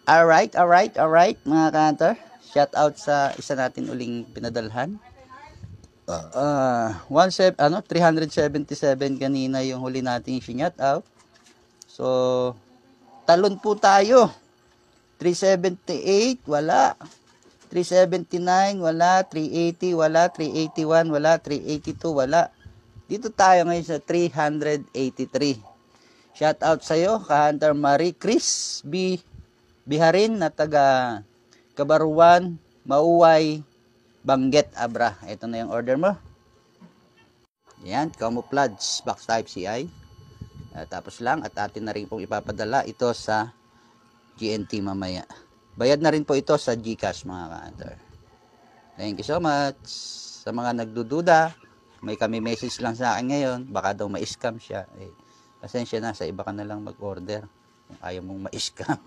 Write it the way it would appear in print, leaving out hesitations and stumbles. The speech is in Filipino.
Alright, mga kantor. Shout out sa isa natin uling pinadalhan. 377 kanina yung huli nating shout out. So, talon po tayo. 378, wala. 379, wala. 380, wala. 381, wala. 382, wala. Dito tayo ngayon sa 383. Shout out sa'yo, ka-Hunter Marie Chris B. Biharin na taga Kabaruan, Mauway, Banggit, Abra. Ito na yung order mo. Yan, camouflage box type CI. Tapos lang at atin na rin pong ipapadala ito sa GNT mamaya. Bayad na rin po ito sa GCash mga ka-Hunter. Thank you so much. Sa mga nagdududa, may kami message lang sa akin ngayon, baka daw ma-scam siya. Pasensya na, sa iba ka na lang mag-order kung ayaw mong ma-scam.